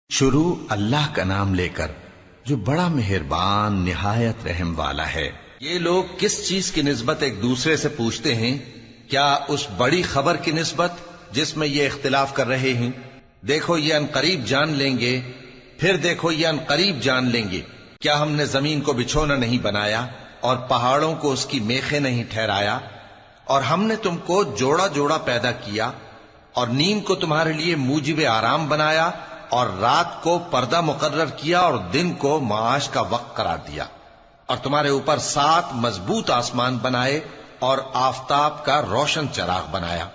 شروع اللہ کا نام لے کر جو بڑا مہربان نہایت رحم والا ہے۔ یہ لوگ کس چیز کی نسبت ایک دوسرے سے پوچھتے ہیں؟ کیا اس بڑی خبر کی نسبت جس میں یہ اختلاف کر رہے ہیں؟ دیکھو یہ انقریب جان لیں گے، پھر دیکھو یہ انقریب جان لیں گے۔ کیا ہم نے زمین کو بچھونا نہیں بنایا اور پہاڑوں کو اس کی میخیں نہیں ٹھہرایا؟ اور ہم نے تم کو جوڑا جوڑا پیدا کیا اور نیند کو تمہارے لیے موجب آرام بنایا اور رات کو پردہ مقرر کیا اور دن کو معاش کا وقت قرار دیا، اور تمہارے اوپر 7 مضبوط آسمان بنائے اور آفتاب کا روشن چراغ بنایا،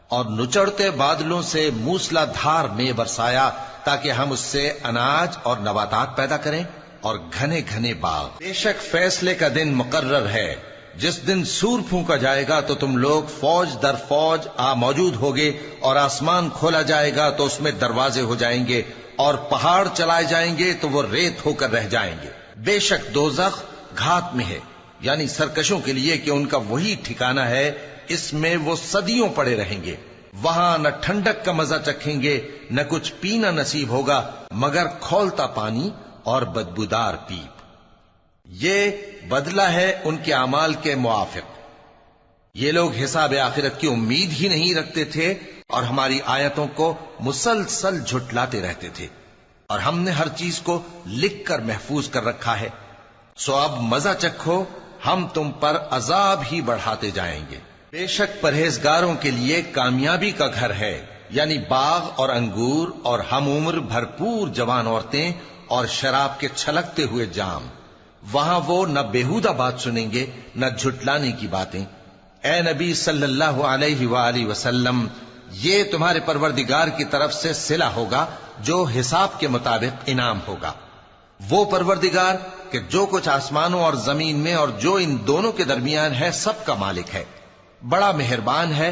اور نچڑتے بادلوں سے موسلا دھار میں برسایا تاکہ ہم اس سے اناج اور نباتات پیدا کریں اور گھنے گھنے باغ۔ بے شک فیصلے کا دن مقرر ہے، جس دن سور پھونکا جائے گا تو تم لوگ فوج در فوج موجود ہوگے، اور آسمان کھولا جائے گا تو اس میں دروازے ہو جائیں گے، اور پہاڑ چلائے جائیں گے تو وہ ریت ہو کر رہ جائیں گے۔ بے شک دوزخ گھات میں ہے، یعنی سرکشوں کے لیے کہ ان کا وہی ٹھکانہ ہے، اس میں وہ صدیوں پڑے رہیں گے۔ وہاں نہ ٹھنڈک کا مزہ چکھیں گے، نہ کچھ پینا نصیب ہوگا مگر کھولتا پانی اور بدبودار پیپ۔ یہ بدلہ ہے ان کے اعمال کے موافق۔ یہ لوگ حساب آخرت کی امید ہی نہیں رکھتے تھے اور ہماری آیتوں کو مسلسل جھٹلاتے رہتے تھے، اور ہم نے ہر چیز کو لکھ کر محفوظ کر رکھا ہے۔ سو اب مزہ چکھو، ہم تم پر عذاب ہی بڑھاتے جائیں گے۔ بے شک پرہیزگاروں کے لیے کامیابی کا گھر ہے، یعنی باغ اور انگور اور ہم عمر بھرپور جوان عورتیں اور شراب کے چھلکتے ہوئے جام۔ وہاں وہ نہ بیہودہ بات سنیں گے نہ جھٹلانے کی باتیں۔ اے نبی صلی اللہ علیہ وآلہ وسلم، یہ تمہارے پروردگار کی طرف سے صلہ ہوگا جو حساب کے مطابق انعام ہوگا۔ وہ پروردگار کہ جو کچھ آسمانوں اور زمین میں اور جو ان دونوں کے درمیان ہے سب کا مالک ہے، بڑا مہربان ہے،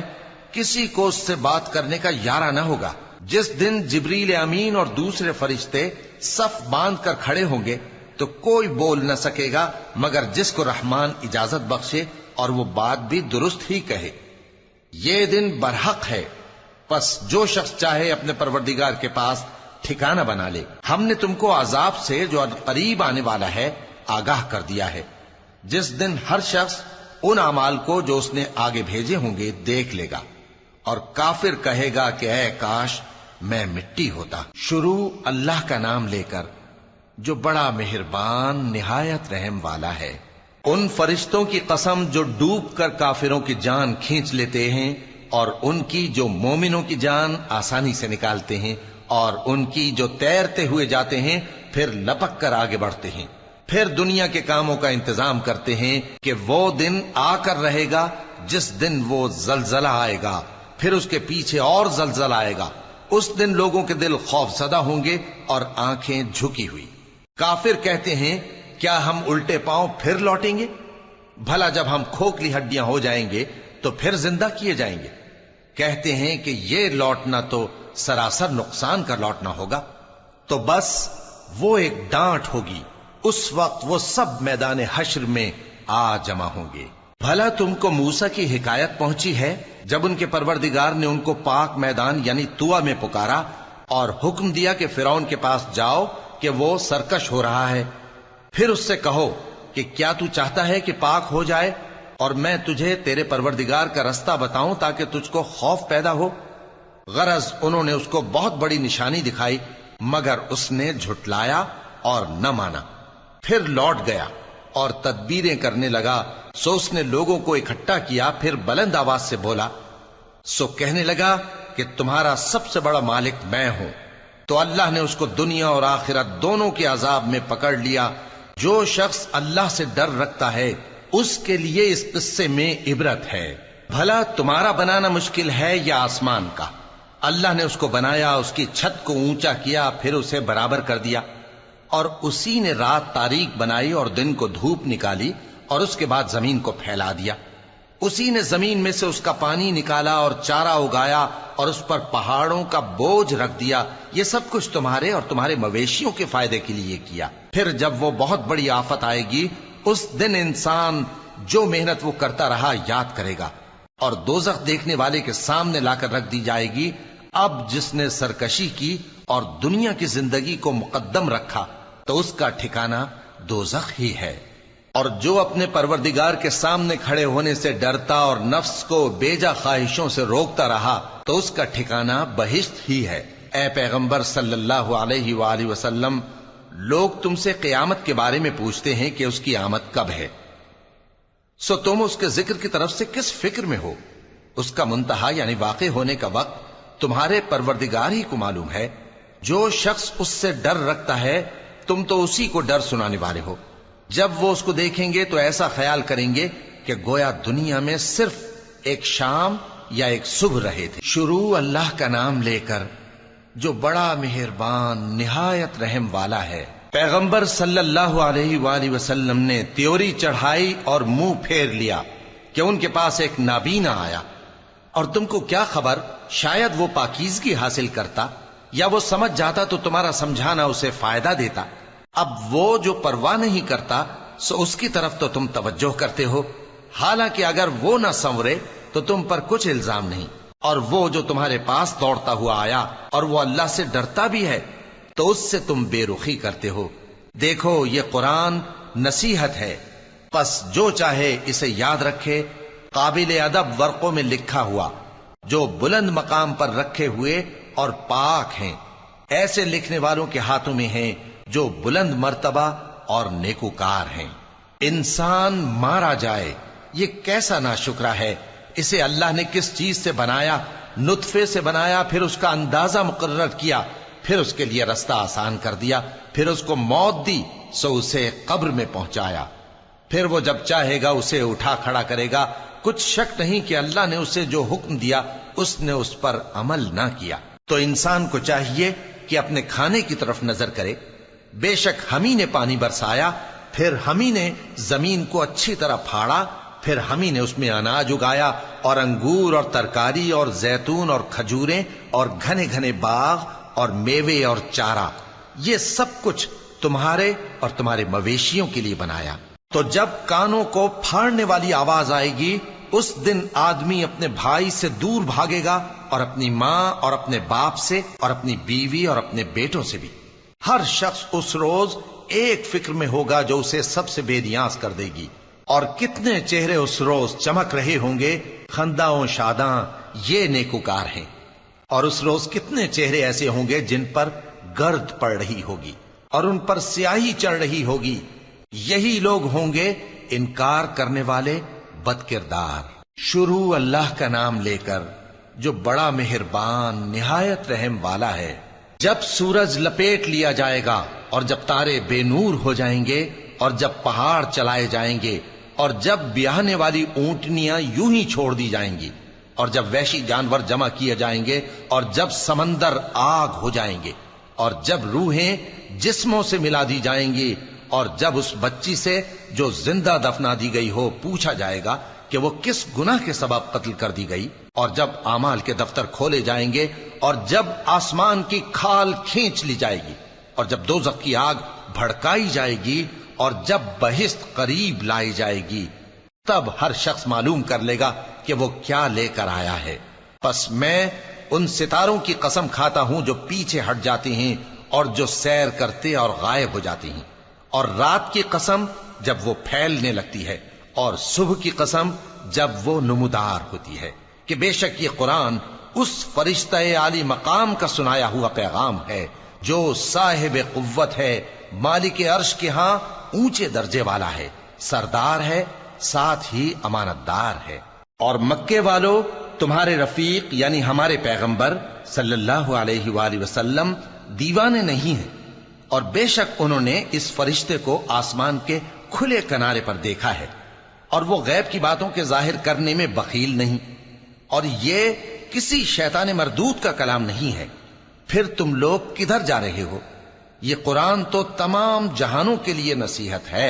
کسی کو اس سے بات کرنے کا یارہ نہ ہوگا۔ جس دن جبریل امین اور دوسرے فرشتے صف باندھ کر کھڑے ہوں گے تو کوئی بول نہ سکے گا مگر جس کو رحمان اجازت بخشے اور وہ بات بھی درست ہی کہے۔ یہ دن برحق ہے، پس جو شخص چاہے اپنے پروردگار کے پاس ٹھکانہ بنا لے۔ ہم نے تم کو عذاب سے جو قریب آنے والا ہے آگاہ کر دیا ہے، جس دن ہر شخص ان اعمال کو جو اس نے آگے بھیجے ہوں گے دیکھ لے گا، اور کافر کہے گا کہ اے کاش میں مٹی ہوتا۔ شروع اللہ کا نام لے کر جو بڑا مہربان نہایت رحم والا ہے۔ ان فرشتوں کی قسم جو ڈوب کر کافروں کی جان کھینچ لیتے ہیں، اور ان کی جو مومنوں کی جان آسانی سے نکالتے ہیں، اور ان کی جو تیرتے ہوئے جاتے ہیں پھر لپک کر آگے بڑھتے ہیں، پھر دنیا کے کاموں کا انتظام کرتے ہیں کہ وہ دن آ کر رہے گا جس دن وہ زلزلہ آئے گا، پھر اس کے پیچھے اور زلزلہ آئے گا۔ اس دن لوگوں کے دل خوف زدہ ہوں گے اور آنکھیں جھکی ہوئی۔ کافر کہتے ہیں کیا ہم الٹے پاؤں پھر لوٹیں گے؟ بھلا جب ہم کھوکھلی ہڈیاں ہو جائیں گے تو پھر زندہ کیے جائیں گے؟ کہتے ہیں کہ یہ لوٹنا تو سراسر نقصان کا لوٹنا ہوگا۔ تو بس وہ ایک ڈانٹ ہوگی، اس وقت وہ سب میدان حشر میں آ جمع ہوں گے۔ بھلا تم کو موسیٰ کی حکایت پہنچی ہے جب ان کے پروردگار نے ان کو پاک میدان یعنی طویٰ میں پکارا اور حکم دیا کہ فرعون کے پاس جاؤ کہ وہ سرکش ہو رہا ہے، پھر اس سے کہو کہ کیا تو چاہتا ہے کہ پاک ہو جائے اور میں تجھے تیرے پروردگار کا رستہ بتاؤں تاکہ تجھ کو خوف پیدا ہو؟ غرض انہوں نے اس کو بہت بڑی نشانی دکھائی مگر اس نے جھٹلایا اور نہ مانا، پھر لوٹ گیا اور تدبیریں کرنے لگا۔ سو اس نے لوگوں کو اکٹھا کیا، پھر بلند آواز سے بولا، سو کہنے لگا کہ تمہارا سب سے بڑا مالک میں ہوں۔ تو اللہ نے اس کو دنیا اور آخرت دونوں کے عذاب میں پکڑ لیا۔ جو شخص اللہ سے ڈر رکھتا ہے اس کے لیے اس قصے میں عبرت ہے۔ بھلا تمہارا بنانا مشکل ہے یا آسمان کا؟ اللہ نے اس کو بنایا، اس کی چھت کو اونچا کیا، پھر اسے برابر کر دیا، اور اسی نے رات تاریک بنائی اور دن کو دھوپ نکالی، اور اس کے بعد زمین کو پھیلا دیا۔ اسی نے زمین میں سے اس کا پانی نکالا اور چارہ اگایا اور اس پر پہاڑوں کا بوجھ رکھ دیا۔ یہ سب کچھ تمہارے اور تمہارے مویشیوں کے فائدے کے لیے کیا۔ پھر جب وہ بہت بڑی آفت آئے گی اس دن انسان جو محنت وہ کرتا رہا یاد کرے گا، اور دوزخ دیکھنے والے کے سامنے لا کر رکھ دی جائے گی۔ اب جس نے سرکشی کی اور دنیا کی زندگی کو مقدم رکھا تو اس کا ٹھکانہ دوزخ ہی ہے، اور جو اپنے پروردگار کے سامنے کھڑے ہونے سے ڈرتا اور نفس کو بیجا خواہشوں سے روکتا رہا تو اس کا ٹھکانہ بہشت ہی ہے۔ اے پیغمبر صلی اللہ علیہ وآلہ وسلم، لوگ تم سے قیامت کے بارے میں پوچھتے ہیں کہ اس کی آمد کب ہے، سو تم اس کے ذکر کی طرف سے کس فکر میں ہو؟ اس کا منتہا یعنی واقع ہونے کا وقت تمہارے پروردگار ہی کو معلوم ہے۔ جو شخص اس سے ڈر رکھتا ہے تم تو اسی کو ڈر سنانے والے ہو۔ جب وہ اس کو دیکھیں گے تو ایسا خیال کریں گے کہ گویا دنیا میں صرف ایک شام یا ایک صبح رہے تھے۔ شروع اللہ کا نام لے کر جو بڑا مہربان نہایت رحم والا ہے۔ پیغمبر صلی اللہ علیہ وآلہ وسلم نے تیوری چڑھائی اور منہ پھیر لیا کہ ان کے پاس ایک نابینا آیا، اور تم کو کیا خبر، شاید وہ پاکیزگی حاصل کرتا یا وہ سمجھ جاتا تو تمہارا سمجھانا اسے فائدہ دیتا۔ اب وہ جو پرواہ نہیں کرتا سو اس کی طرف تو تم توجہ کرتے ہو، حالانکہ اگر وہ نہ سنورے تو تم پر کچھ الزام نہیں۔ اور وہ جو تمہارے پاس دوڑتا ہوا آیا اور وہ اللہ سے ڈرتا بھی ہے تو اس سے تم بے رخی کرتے ہو۔ دیکھو یہ قرآن نصیحت ہے، پس جو چاہے اسے یاد رکھے۔ قابل ادب ورقوں میں لکھا ہوا جو بلند مقام پر رکھے ہوئے اور پاک ہیں، ایسے لکھنے والوں کے ہاتھوں میں ہیں جو بلند مرتبہ اور نیکوکار ہیں۔ انسان مارا جائے، یہ کیسا ناشکرا ہے۔ اسے اللہ نے کس چیز سے بنایا؟ نطفے سے بنایا، پھر اس کا اندازہ مقرر کیا، پھر اس کے لیے رستہ آسان کر دیا، پھر اس کو موت دی سو اسے قبر میں پہنچایا، پھر وہ جب چاہے گا اسے اٹھا کھڑا کرے گا۔ کچھ شک نہیں کہ اللہ نے اسے جو حکم دیا اس نے اس پر عمل نہ کیا۔ تو انسان کو چاہیے کہ اپنے کھانے کی طرف نظر کرے۔ بے شک ہم ہی نے پانی برسایا، پھر ہم ہی نے زمین کو اچھی طرح پھاڑا، پھر ہم ہی نے اس میں اناج اگایا اور انگور اور ترکاری اور زیتون اور کھجوریں اور گھنے گھنے باغ اور میوے اور چارہ، یہ سب کچھ تمہارے اور تمہارے مویشیوں کے لیے بنایا۔ تو جب کانوں کو پھاڑنے والی آواز آئے گی اس دن آدمی اپنے بھائی سے دور بھاگے گا، اور اپنی ماں اور اپنے باپ سے اور اپنی بیوی اور اپنے بیٹوں سے بھی۔ ہر شخص اس روز ایک فکر میں ہوگا جو اسے سب سے بے نیاز کر دے گی۔ اور کتنے چہرے اس روز چمک رہے ہوں گے، خنداں و شاداں، یہ نیکوکار ہیں۔ اور اس روز کتنے چہرے ایسے ہوں گے جن پر گرد پڑ رہی ہوگی اور ان پر سیاہی چڑھ رہی ہوگی، یہی لوگ ہوں گے انکار کرنے والے بد کردار۔ شروع اللہ کا نام لے کر جو بڑا مہربان نہایت رحم والا ہے۔ جب سورج لپیٹ لیا جائے گا اور جب تارے بے نور ہو جائیں گے اور جب پہاڑ چلائے جائیں گے اور جب بیاہنے والی اونٹنیاں یوں ہی چھوڑ دی جائیں گی اور جب وحشی جانور جمع کیے جائیں گے اور جب سمندر آگ ہو جائیں گے اور جب روحیں جسموں سے ملا دی جائیں گی اور جب اس بچی سے جو زندہ دفنا دی گئی ہو پوچھا جائے گا کہ وہ کس گناہ کے سبب قتل کر دی گئی، اور جب اعمال کے دفتر کھولے جائیں گے اور جب آسمان کی کھال کھینچ لی جائے گی اور جب دوزخ کی آگ بھڑکائی جائے گی اور جب بہشت قریب لائی جائے گی، تب ہر شخص معلوم کر لے گا کہ وہ کیا لے کر آیا ہے۔ پس میں ان ستاروں کی قسم کھاتا ہوں جو پیچھے ہٹ جاتے ہیں اور جو سیر کرتے اور غائب ہو جاتے ہیں، اور رات کی قسم جب وہ پھیلنے لگتی ہے، اور صبح کی قسم جب وہ نمودار ہوتی ہے، کہ بے شک یہ قرآن اس فرشتہ عالی مقام کا سنایا ہوا پیغام ہے جو صاحب قوت ہے، مالک عرش کے ہاں اونچے درجے والا ہے، سردار ہے، ساتھ ہی امانت دار ہے۔ اور مکے والو، تمہارے رفیق یعنی ہمارے پیغمبر صلی اللہ علیہ وآلہ وسلم دیوانے نہیں ہیں، اور بے شک انہوں نے اس فرشتے کو آسمان کے کھلے کنارے پر دیکھا ہے، اور وہ غیب کی باتوں کے ظاہر کرنے میں بخیل نہیں، اور یہ کسی شیطان مردود کا کلام نہیں ہے۔ پھر تم لوگ کدھر جا رہے ہو؟ یہ قرآن تو تمام جہانوں کے لیے نصیحت ہے،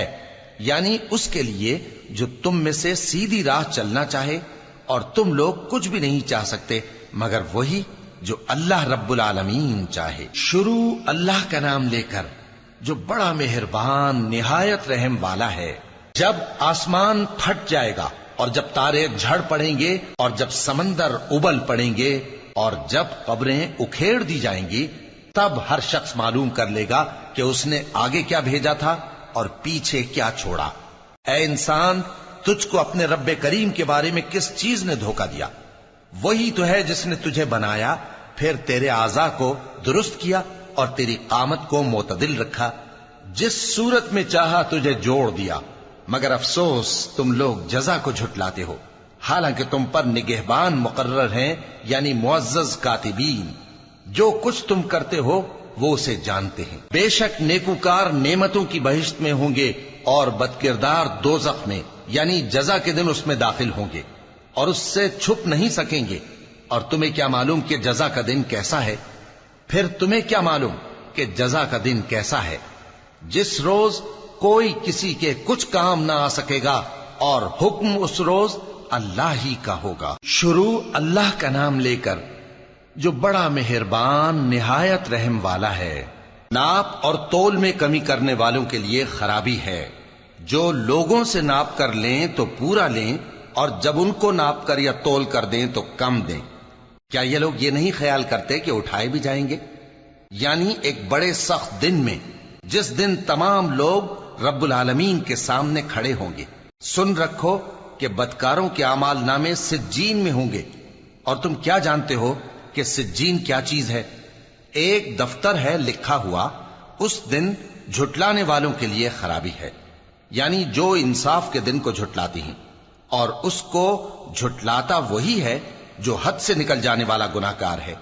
یعنی اس کے لیے جو تم میں سے سیدھی راہ چلنا چاہے، اور تم لوگ کچھ بھی نہیں چاہ سکتے مگر وہی جو اللہ رب العالمین چاہے۔ شروع اللہ کا نام لے کر جو بڑا مہربان نہایت رحم والا ہے۔ جب آسمان پھٹ جائے گا اور جب تارے جھڑ پڑیں گے اور جب سمندر ابل پڑیں گے اور جب قبریں اکھیڑ دی جائیں گی، تب ہر شخص معلوم کر لے گا کہ اس نے آگے کیا بھیجا تھا اور پیچھے کیا چھوڑا۔ اے انسان، تجھ کو اپنے رب کریم کے بارے میں کس چیز نے دھوکہ دیا؟ وہی تو ہے جس نے تجھے بنایا، پھر تیرے اعضاء کو درست کیا اور تیری قامت کو معتدل رکھا، جس صورت میں چاہا تجھے جوڑ دیا۔ مگر افسوس تم لوگ جزا کو جھٹلاتے ہو، حالانکہ تم پر نگہبان مقرر ہیں، یعنی معزز کاتبین۔ جو کچھ تم کرتے ہو وہ اسے جانتے ہیں۔ بے شک نیکوکار نعمتوں کی بہشت میں ہوں گے اور بدکردار دوزخ میں، یعنی جزا کے دن اس میں داخل ہوں گے اور اس سے چھپ نہیں سکیں گے۔ اور تمہیں کیا معلوم کہ جزا کا دن کیسا ہے؟ پھر تمہیں کیا معلوم کہ جزا کا دن کیسا ہے؟ جس روز کوئی کسی کے کچھ کام نہ آ سکے گا اور حکم اس روز اللہ ہی کا ہوگا۔ شروع اللہ کا نام لے کر جو بڑا مہربان نہایت رحم والا ہے۔ ناپ اور تول میں کمی کرنے والوں کے لیے خرابی ہے۔ جو لوگوں سے ناپ کر لیں تو پورا لیں، اور جب ان کو ناپ کر یا تول کر دیں تو کم دیں۔ کیا یہ لوگ یہ نہیں خیال کرتے کہ اٹھائے بھی جائیں گے؟ یعنی ایک بڑے سخت دن میں، جس دن تمام لوگ رب العالمین کے سامنے کھڑے ہوں گے۔ سن رکھو کہ بدکاروں کے اعمال نامے سجین میں ہوں گے، اور تم کیا جانتے ہو کہ سجین کیا چیز ہے؟ ایک دفتر ہے لکھا ہوا، اس دن جھٹلانے والوں کے لیے خرابی ہے، یعنی جو انصاف کے دن کو جھٹلاتی ہیں، اور اس کو جھٹلاتا وہی ہے جو حد سے نکل جانے والا گناہگار ہے۔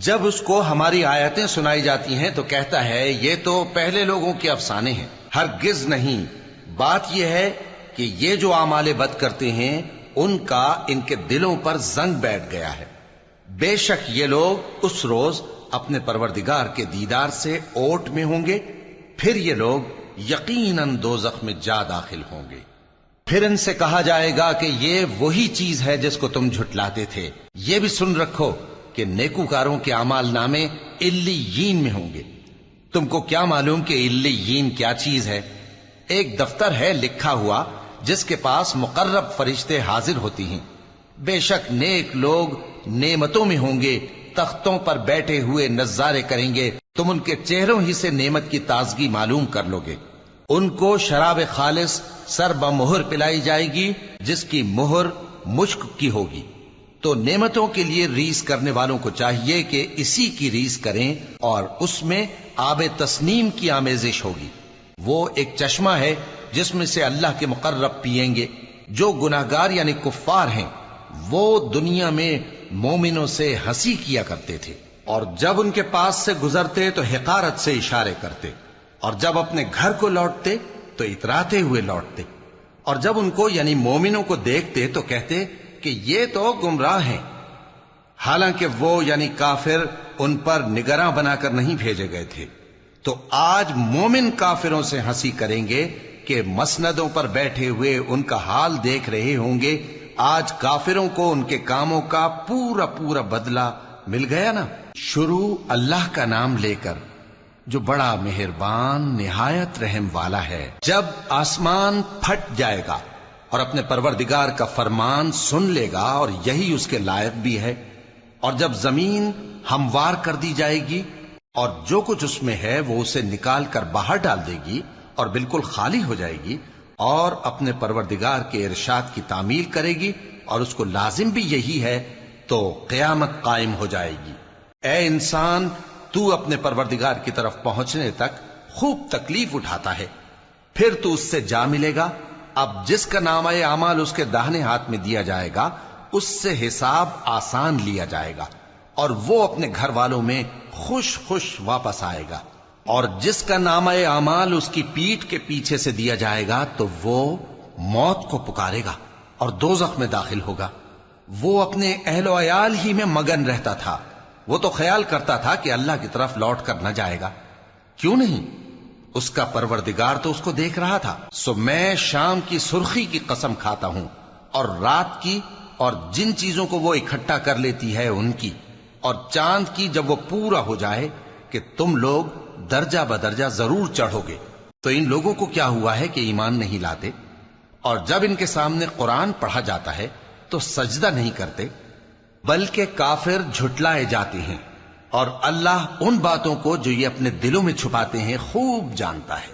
جب اس کو ہماری آیتیں سنائی جاتی ہیں تو کہتا ہے یہ تو پہلے لوگوں کے افسانے ہیں۔ ہرگز نہیں، بات یہ ہے کہ یہ جو اعمال بد کرتے ہیں ان کا ان کے دلوں پر زنگ بیٹھ گیا ہے۔ بے شک یہ لوگ اس روز اپنے پروردگار کے دیدار سے اوٹ میں ہوں گے، پھر یہ لوگ یقیناً دوزخ میں جا داخل ہوں گے۔ پھر ان سے کہا جائے گا کہ یہ وہی چیز ہے جس کو تم جھٹلاتے تھے۔ یہ بھی سن رکھو کہ نیکوکاروں کے اعمال نامے علیین میں ہوں گے۔ تم کو کیا معلوم کہ علیین کیا چیز ہے؟ ایک دفتر ہے لکھا ہوا جس کے پاس مقرب فرشتے حاضر ہوتی ہیں۔ بے شک نیک لوگ نعمتوں میں ہوں گے، تختوں پر بیٹھے ہوئے نظارے کریں گے، تم ان کے چہروں ہی سے نعمت کی تازگی معلوم کر لو گے۔ ان کو شراب خالص سر بمہر پلائی جائے گی جس کی مہر مشک کی ہوگی۔ تو نعمتوں کے لیے ریس کرنے والوں کو چاہیے کہ اسی کی ریس کریں، اور اس میں آب تسنیم کی آمیزش ہوگی۔ وہ ایک چشمہ ہے جس میں سے اللہ کے مقرب پیئیں گے۔ جو گناہگار یعنی کفار ہیں وہ دنیا میں مومنوں سے ہنسی کیا کرتے تھے، اور جب ان کے پاس سے گزرتے تو حقارت سے اشارے کرتے، اور جب اپنے گھر کو لوٹتے تو اتراتے ہوئے لوٹتے، اور جب ان کو یعنی مومنوں کو دیکھتے تو کہتے کہ یہ تو گمراہ ہیں، حالانکہ وہ یعنی کافر ان پر نگراں بنا کر نہیں بھیجے گئے تھے۔ تو آج مومن کافروں سے ہنسی کریں گے کہ مسندوں پر بیٹھے ہوئے ان کا حال دیکھ رہے ہوں گے۔ آج کافروں کو ان کے کاموں کا پورا پورا بدلہ مل گیا نا۔ شروع اللہ کا نام لے کر جو بڑا مہربان نہایت رحم والا ہے۔ جب آسمان پھٹ جائے گا اور اپنے پروردگار کا فرمان سن لے گا، اور یہی اس کے لائق بھی ہے، اور جب زمین ہموار کر دی جائے گی اور جو کچھ اس میں ہے وہ اسے نکال کر باہر ڈال دے گی اور بالکل خالی ہو جائے گی، اور اپنے پروردگار کے ارشاد کی تعمیل کرے گی، اور اس کو لازم بھی یہی ہے، تو قیامت قائم ہو جائے گی۔ اے انسان، تو اپنے پروردگار کی طرف پہنچنے تک خوب تکلیف اٹھاتا ہے، پھر تو اس سے جا ملے گا۔ اب جس کا نامہ اعمال اس کے داہنے ہاتھ میں دیا جائے گا اس سے حساب آسان لیا جائے گا، اور وہ اپنے گھر والوں میں خوش خوش واپس آئے گا۔ اور جس کا نامہ اعمال اس کی پیٹھ کے پیچھے سے دیا جائے گا تو وہ موت کو پکارے گا اور دوزخ میں داخل ہوگا۔ وہ اپنے اہل و عیال ہی میں مگن رہتا تھا، وہ تو خیال کرتا تھا کہ اللہ کی طرف لوٹ کر نہ جائے گا، کیوں نہیں؟ اس کا پروردگار تو اس کو دیکھ رہا تھا۔ سو میں شام کی سرخی کی قسم کھاتا ہوں، اور رات کی، اور جن چیزوں کو وہ اکٹھا کر لیتی ہے ان کی، اور چاند کی جب وہ پورا ہو جائے، کہ تم لوگ درجہ بدرجہ ضرور چڑھو گے۔ تو ان لوگوں کو کیا ہوا ہے کہ ایمان نہیں لاتے؟ اور جب ان کے سامنے قرآن پڑھا جاتا ہے تو سجدہ نہیں کرتے، بلکہ کافر جھٹلائے جاتے ہیں۔ اور اللہ ان باتوں کو جو یہ اپنے دلوں میں چھپاتے ہیں خوب جانتا ہے۔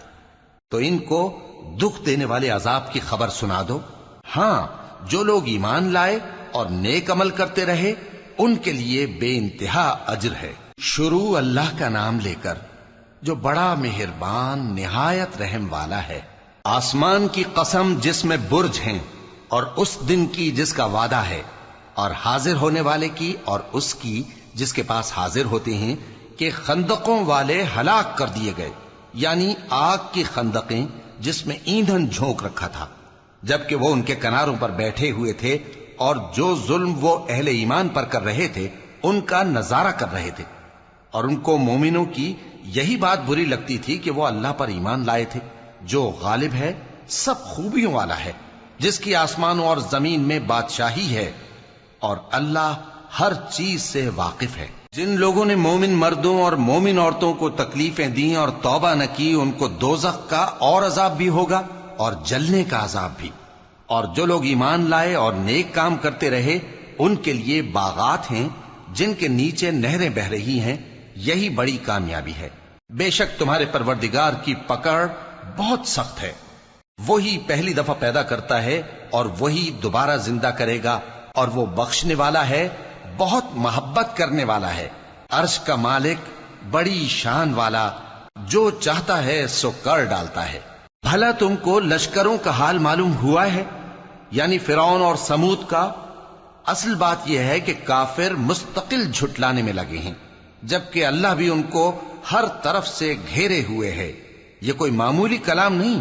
تو ان کو دکھ دینے والے عذاب کی خبر سنا دو۔ ہاں، جو لوگ ایمان لائے اور نیک عمل کرتے رہے ان کے لیے بے انتہا اجر ہے۔ شروع اللہ کا نام لے کر جو بڑا مہربان نہایت رحم والا ہے۔ آسمان کی قسم جس میں برج ہیں، اور اس دن کی جس کا وعدہ ہے، اور حاضر ہونے والے کی اور اس کی جس کے پاس حاضر ہوتے ہیں، کہ خندقوں والے ہلاک کر دیے گئے، یعنی آگ کی خندقیں جس میں ایندھن جھونک رکھا تھا، جبکہ وہ ان کے کناروں پر بیٹھے ہوئے تھے اور جو ظلم وہ اہل ایمان پر کر رہے تھے ان کا نظارہ کر رہے تھے، اور ان کو مومنوں کی یہی بات بری لگتی تھی کہ وہ اللہ پر ایمان لائے تھے جو غالب ہے، سب خوبیوں والا ہے، جس کی آسمانوں اور زمین میں بادشاہی ہے، اور اللہ ہر چیز سے واقف ہے۔ جن لوگوں نے مومن مردوں اور مومن عورتوں کو تکلیفیں دیں اور توبہ نہ کی، ان کو دوزخ کا اور عذاب بھی ہوگا اور جلنے کا عذاب بھی۔ اور جو لوگ ایمان لائے اور نیک کام کرتے رہے ان کے لیے باغات ہیں جن کے نیچے نہریں بہ رہی ہیں، یہی بڑی کامیابی ہے۔ بے شک تمہارے پروردگار کی پکڑ بہت سخت ہے، وہی پہلی دفعہ پیدا کرتا ہے اور وہی دوبارہ زندہ کرے گا، اور وہ بخشنے والا ہے، بہت محبت کرنے والا ہے، عرش کا مالک، بڑی شان والا، جو چاہتا ہے سو کر ڈالتا ہے۔ بھلا تم کو لشکروں کا حال معلوم ہوا ہے، یعنی فرعون اور سمود کا؟ اصل بات یہ ہے کہ کافر مستقل جھٹلانے میں لگے ہیں، جبکہ اللہ بھی ان کو ہر طرف سے گھیرے ہوئے ہے۔ یہ کوئی معمولی کلام نہیں،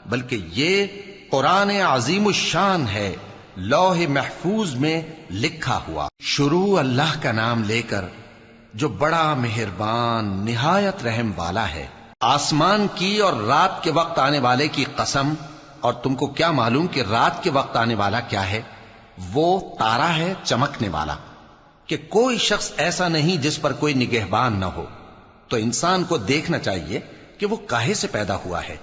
بلکہ یہ قرآن عظیم الشان ہے، لوح محفوظ میں لکھا ہوا۔ شروع اللہ کا نام لے کر جو بڑا مہربان نہایت رحم والا ہے۔ آسمان کی اور رات کے وقت آنے والے کی قسم، اور تم کو کیا معلوم کہ رات کے وقت آنے والا کیا ہے؟ وہ تارا ہے چمکنے والا، کہ کوئی شخص ایسا نہیں جس پر کوئی نگہبان نہ ہو۔ تو انسان کو دیکھنا چاہیے کہ وہ کاہے سے پیدا ہوا ہے۔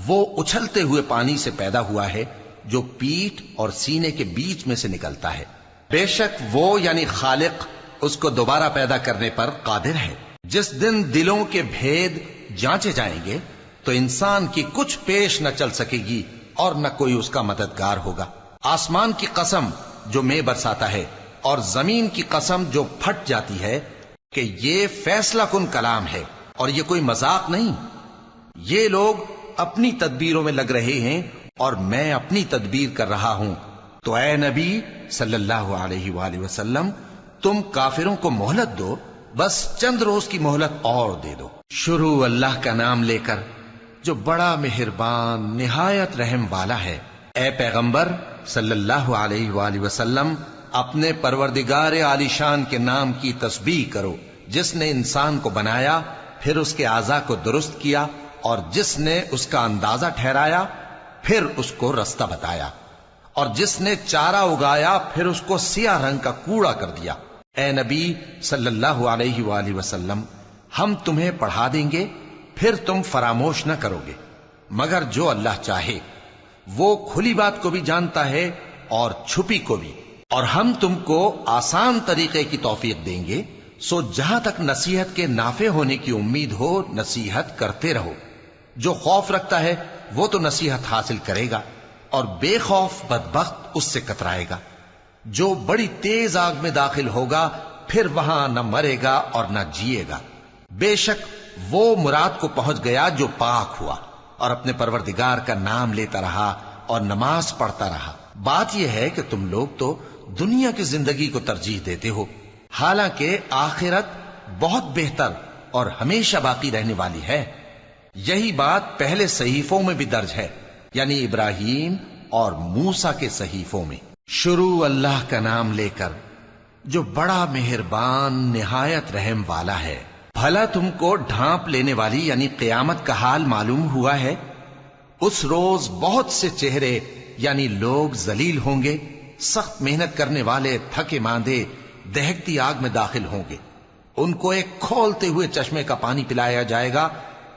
وہ اچھلتے ہوئے پانی سے پیدا ہوا ہے جو پیٹھ اور سینے کے بیچ میں سے نکلتا ہے۔ بے شک وہ یعنی خالق اس کو دوبارہ پیدا کرنے پر قادر ہے۔ جس دن دلوں کے بھید جانچے جائیں گے تو انسان کی کچھ پیش نہ چل سکے گی اور نہ کوئی اس کا مددگار ہوگا۔ آسمان کی قسم جو مے برساتا ہے، اور زمین کی قسم جو پھٹ جاتی ہے، کہ یہ فیصلہ کن کلام ہے اور یہ کوئی مذاق نہیں۔ یہ لوگ اپنی تدبیروں میں لگ رہے ہیں اور میں اپنی تدبیر کر رہا ہوں۔ تو اے نبی صلی اللہ علیہ وآلہ وسلم، تم کافروں کو مہلت دو، بس چند روز کی مہلت اور دے دو۔ شروع اللہ کا نام لے کر جو بڑا مہربان نہایت رحم والا ہے۔ اے پیغمبر صلی اللہ علیہ وآلہ وسلم، اپنے پروردگار عالی شان کے نام کی تسبیح کرو، جس نے انسان کو بنایا، پھر اس کے اعضاء کو درست کیا، اور جس نے اس کا اندازہ ٹھہرایا، پھر اس کو رستہ بتایا، اور جس نے چارہ اگایا، پھر اس کو سیاہ رنگ کا کوڑا کر دیا۔ اے نبی صلی اللہ علیہ وآلہ وسلم، ہم تمہیں پڑھا دیں گے، پھر تم فراموش نہ کرو گے، مگر جو اللہ چاہے۔ وہ کھلی بات کو بھی جانتا ہے اور چھپی کو بھی، اور ہم تم کو آسان طریقے کی توفیق دیں گے، سو جہاں تک نصیحت کے نافع ہونے کی امید ہو نصیحت کرتے رہو۔ جو خوف رکھتا ہے وہ تو نصیحت حاصل کرے گا، اور بے خوف بدبخت اس سے کترائے گا۔ جو بڑی تیز آگ میں داخل ہوگا، پھر وہاں نہ مرے گا اور نہ جیے گا۔ بے شک وہ مراد کو پہنچ گیا جو پاک ہوا اور اپنے پروردگار کا نام لیتا رہا اور نماز پڑھتا رہا۔ بات یہ ہے کہ تم لوگ تو دنیا کی زندگی کو ترجیح دیتے ہو، حالانکہ آخرت بہت بہتر اور ہمیشہ باقی رہنے والی ہے۔ یہی بات پہلے صحیفوں میں بھی درج ہے، یعنی ابراہیم اور موسیٰ کے صحیفوں میں۔ شروع اللہ کا نام لے کر جو بڑا مہربان نہایت رحم والا ہے۔ بھلا تم کو ڈھانپ لینے والی یعنی قیامت کا حال معلوم ہوا ہے؟ اس روز بہت سے چہرے یعنی لوگ ذلیل ہوں گے، سخت محنت کرنے والے تھکے ماندے دہکتی آگ میں داخل ہوں گے۔ ان کو ایک کھولتے ہوئے چشمے کا پانی پلایا جائے گا،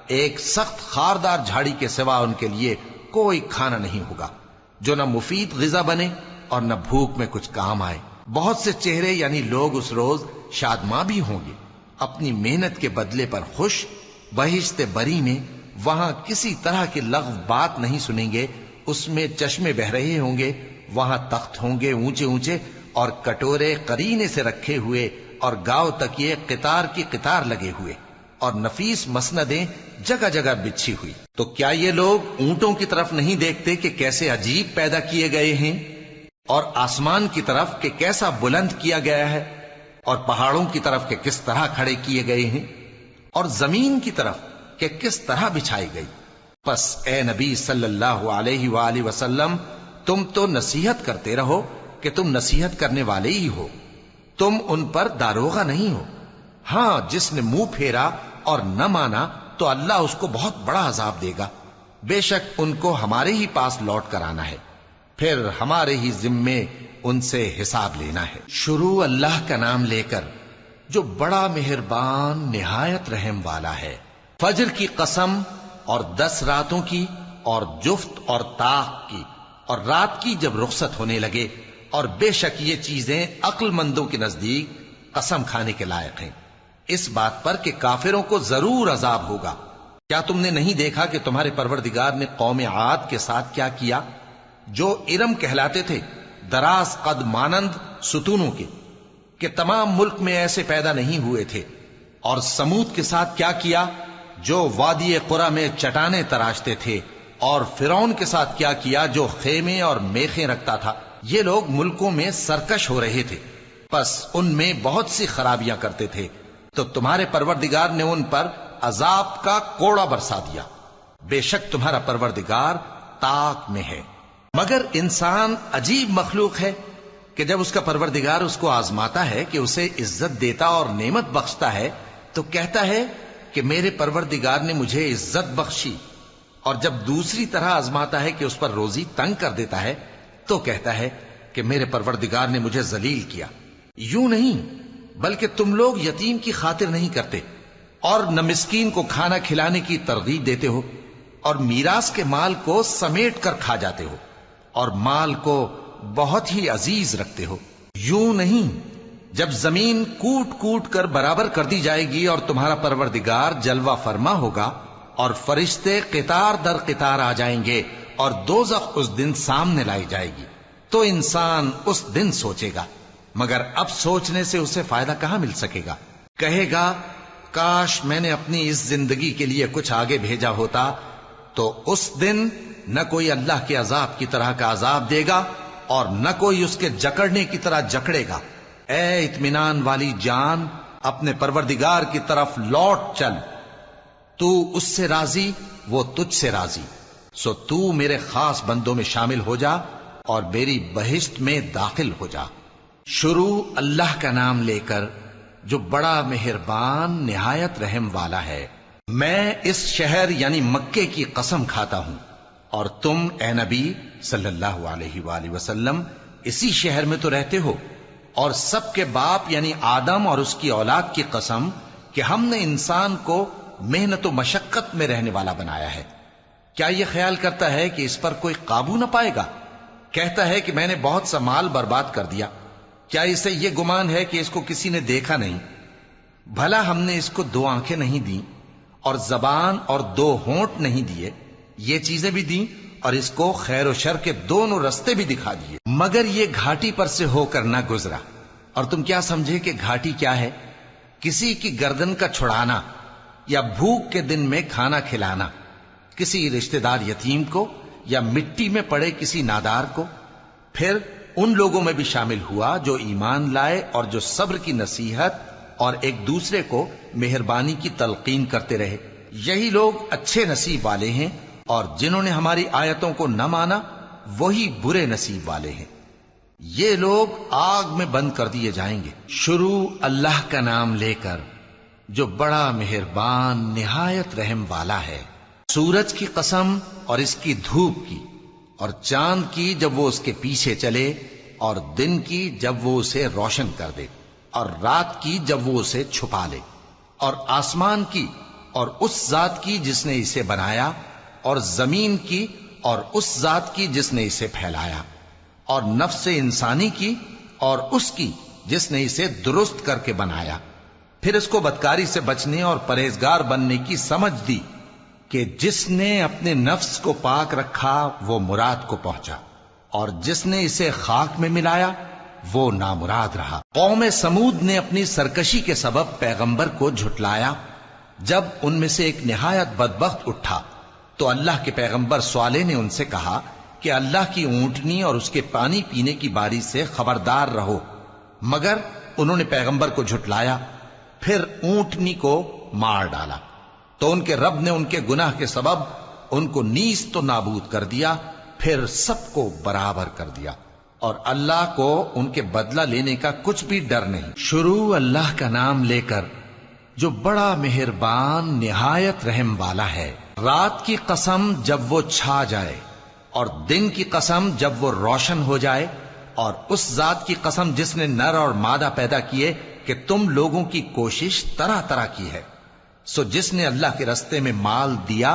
ایک سخت خاردار جھاڑی کے سوا ان کے لیے کوئی کھانا نہیں ہوگا جو نہ مفید غذا بنے اور نہ بھوک میں کچھ کام آئے۔ بہت سے چہرے یعنی لوگ اس روز شادماں بھی ہوں گے، اپنی محنت کے بدلے پر خوش بہشت بری میں وہاں کسی طرح کی لغو بات نہیں سنیں گے، اس میں چشمے بہ رہے ہوں گے، وہاں تخت ہوں گے اونچے اونچے اور کٹورے قرینے سے رکھے ہوئے اور گاؤ تکیے قطار کی قطار لگے ہوئے اور نفیس مسندیں جگہ جگہ بچھی ہوئی۔ تو کیا یہ لوگ اونٹوں کی طرف نہیں دیکھتے کہ کیسے عجیب پیدا کیے گئے ہیں، اور آسمان کی طرف کہ کیسا بلند کیا گیا ہے، اور پہاڑوں کی طرف کہ کس طرح کھڑے کیے گئے ہیں، اور زمین کی طرف کہ کس طرح بچھائی گئی؟ پس اے نبی صلی اللہ علیہ وآلہ وسلم، تم تو نصیحت کرتے رہو کہ تم نصیحت کرنے والے ہی ہو، تم ان پر داروغہ نہیں ہو۔ ہاں، جس نے منہ پھیرا اور نہ مانا تو اللہ اس کو بہت بڑا عذاب دے گا، بے شک ان کو ہمارے ہی پاس لوٹ کر آنا ہے، پھر ہمارے ہی ذمے ان سے حساب لینا ہے۔ شروع اللہ کا نام لے کر جو بڑا مہربان نہایت رحم والا ہے۔ فجر کی قسم اور 10 راتوں کی اور جفت اور طاق کی اور رات کی جب رخصت ہونے لگے، اور بے شک یہ چیزیں عقل مندوں کے نزدیک قسم کھانے کے لائق ہیں، اس بات پر کہ کافروں کو ضرور عذاب ہوگا۔ کیا تم نے نہیں دیکھا کہ تمہارے پروردگار نے قوم عاد کے ساتھ کیا کیا، جو ارم کہلاتے تھے، دراز قد مانند ستونوں کے، کہ تمام ملک میں ایسے پیدا نہیں ہوئے تھے؟ اور سمود کے ساتھ کیا کیا، جو وادی قرا میں چٹانیں تراشتے تھے؟ اور فرعون کے ساتھ کیا کیا، جو خیمے اور میخیں رکھتا تھا؟ یہ لوگ ملکوں میں سرکش ہو رہے تھے، پس ان میں بہت سی خرابیاں کرتے تھے، تو تمہارے پروردگار نے ان پر عذاب کا کوڑا برسا دیا۔ بے شک تمہارا پروردگار طاق میں ہے۔ مگر انسان عجیب مخلوق ہے کہ جب اس کا پروردگار اس کو آزماتا ہے کہ اسے عزت دیتا اور نعمت بخشتا ہے تو کہتا ہے کہ میرے پروردگار نے مجھے عزت بخشی، اور جب دوسری طرح آزماتا ہے کہ اس پر روزی تنگ کر دیتا ہے تو کہتا ہے کہ میرے پروردگار نے مجھے ذلیل کیا۔ یوں نہیں، بلکہ تم لوگ یتیم کی خاطر نہیں کرتے، اور نہ مسکین کو کھانا کھلانے کی ترغیب دیتے ہو، اور میراث کے مال کو سمیٹ کر کھا جاتے ہو، اور مال کو بہت ہی عزیز رکھتے ہو۔ یوں نہیں، جب زمین کوٹ کوٹ کر برابر کر دی جائے گی اور تمہارا پروردگار جلوہ فرما ہوگا اور فرشتے قطار در قطار آ جائیں گے اور دوزخ اس دن سامنے لائی جائے گی، تو انسان اس دن سوچے گا، مگر اب سوچنے سے اسے فائدہ کہاں مل سکے گا؟ کہے گا کاش میں نے اپنی اس زندگی کے لیے کچھ آگے بھیجا ہوتا، تو اس دن نہ کوئی اللہ کے عذاب کی طرح کا عذاب دے گا اور نہ کوئی اس کے جکڑنے کی طرح جکڑے گا۔ اے اطمینان والی جان، اپنے پروردگار کی طرف لوٹ چل، تو اس سے راضی، وہ تجھ سے راضی، سو تو میرے خاص بندوں میں شامل ہو جا اور میری بہشت میں داخل ہو جا۔ شروع اللہ کا نام لے کر جو بڑا مہربان نہایت رحم والا ہے۔ میں اس شہر یعنی مکے کی قسم کھاتا ہوں، اور تم اے نبی صلی اللہ علیہ وآلہ وسلم اسی شہر میں تو رہتے ہو، اور سب کے باپ یعنی آدم اور اس کی اولاد کی قسم کہ ہم نے انسان کو محنت و مشقت میں رہنے والا بنایا ہے۔ کیا یہ خیال کرتا ہے کہ اس پر کوئی قابو نہ پائے گا؟ کہتا ہے کہ میں نے بہت سا مال برباد کر دیا۔ کیا اسے یہ گمان ہے کہ اس کو کسی نے دیکھا نہیں؟ بھلا ہم نے اس کو 2 آنکھیں نہیں دیں اور زبان اور 2 ہونٹ نہیں دیے؟ یہ چیزیں بھی دیں اور اس کو خیر و شر کے دونوں رستے بھی دکھا دیے، مگر یہ گھاٹی پر سے ہو کر نہ گزرا۔ اور تم کیا سمجھے کہ گھاٹی کیا ہے؟ کسی کی گردن کا چھڑانا، یا بھوک کے دن میں کھانا کھلانا، کسی رشتہ دار یتیم کو، یا مٹی میں پڑے کسی نادار کو۔ پھر ان لوگوں میں بھی شامل ہوا جو ایمان لائے اور جو صبر کی نصیحت اور ایک دوسرے کو مہربانی کی تلقین کرتے رہے۔ یہی لوگ اچھے نصیب والے ہیں، اور جنہوں نے ہماری آیتوں کو نہ مانا وہی برے نصیب والے ہیں۔ یہ لوگ آگ میں بند کر دیے جائیں گے۔ شروع اللہ کا نام لے کر جو بڑا مہربان نہایت رحم والا ہے۔ سورج کی قسم اور اس کی دھوپ کی، اور چاند کی جب وہ اس کے پیچھے چلے، اور دن کی جب وہ اسے روشن کر دے، اور رات کی جب وہ اسے چھپا لے، اور آسمان کی اور اس ذات کی جس نے اسے بنایا، اور زمین کی اور اس ذات کی جس نے اسے پھیلایا، اور نفس انسانی کی اور اس کی جس نے اسے درست کر کے بنایا۔ پھر اس کو بدکاری سے بچنے اور پرہیزگار بننے کی سمجھ دی کہ جس نے اپنے نفس کو پاک رکھا وہ مراد کو پہنچا، اور جس نے اسے خاک میں ملایا وہ نامراد رہا۔ قوم سمود نے اپنی سرکشی کے سبب پیغمبر کو جھٹلایا۔ جب ان میں سے ایک نہایت بدبخت اٹھا تو اللہ کے پیغمبر صالح نے ان سے کہا کہ اللہ کی اونٹنی اور اس کے پانی پینے کی باری سے خبردار رہو، مگر انہوں نے پیغمبر کو جھٹلایا، پھر اونٹنی کو مار ڈالا تو ان کے رب نے ان کے گناہ کے سبب ان کو نیست و نابود کر دیا، پھر سب کو برابر کر دیا، اور اللہ کو ان کے بدلہ لینے کا کچھ بھی ڈر نہیں۔ شروع اللہ کا نام لے کر جو بڑا مہربان نہایت رحم والا ہے۔ رات کی قسم جب وہ چھا جائے، اور دن کی قسم جب وہ روشن ہو جائے، اور اس ذات کی قسم جس نے نر اور مادہ پیدا کیے کہ تم لوگوں کی کوشش طرح طرح کی ہے۔ سو جس نے اللہ کے رستے میں مال دیا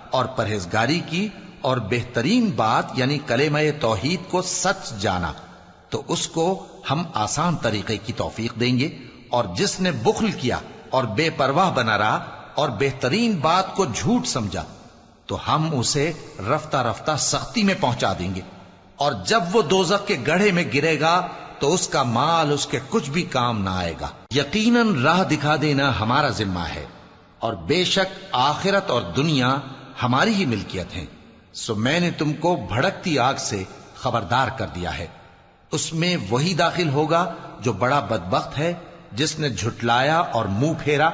اور پرہیزگاری کی اور بہترین بات یعنی کلمہ توحید کو سچ جانا، تو اس کو ہم آسان طریقے کی توفیق دیں گے، اور جس نے بخل کیا اور بے پرواہ بنا رہا اور بہترین بات کو جھوٹ سمجھا، تو ہم اسے رفتہ رفتہ سختی میں پہنچا دیں گے، اور جب وہ دوزخ کے گڑھے میں گرے گا تو اس کا مال اس کے کچھ بھی کام نہ آئے گا۔ یقیناً راہ دکھا دینا ہمارا ذمہ ہے، اور بے شک آخرت اور دنیا ہماری ہی ملکیت ہیں۔ سو میں نے تم کو بھڑکتی آگ سے خبردار کر دیا ہے، اس میں وہی داخل ہوگا جو بڑا بدبخت ہے، جس نے جھٹلایا اور منہ پھیرا،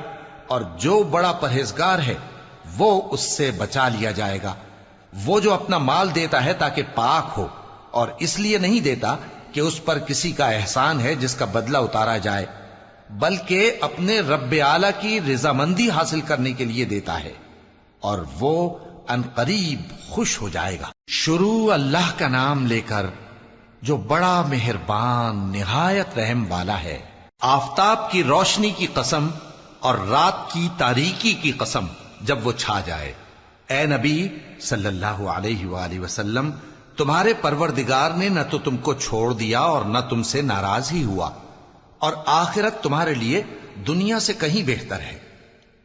اور جو بڑا پرہیزگار ہے وہ اس سے بچا لیا جائے گا۔ وہ جو اپنا مال دیتا ہے تاکہ پاک ہو، اور اس لیے نہیں دیتا کہ اس پر کسی کا احسان ہے جس کا بدلہ اتارا جائے، بلکہ اپنے رب اعلی کی رضامندی حاصل کرنے کے لیے دیتا ہے، اور وہ ان قریب خوش ہو جائے گا۔ شروع اللہ کا نام لے کر جو بڑا مہربان نہایت رحم والا ہے۔ آفتاب کی روشنی کی قسم اور رات کی تاریکی کی قسم جب وہ چھا جائے۔ اے نبی صلی اللہ علیہ وآلہ وسلم، تمہارے پروردگار نے نہ تو تم کو چھوڑ دیا اور نہ تم سے ناراض ہی ہوا، اور آخرت تمہارے لیے دنیا سے کہیں بہتر ہے،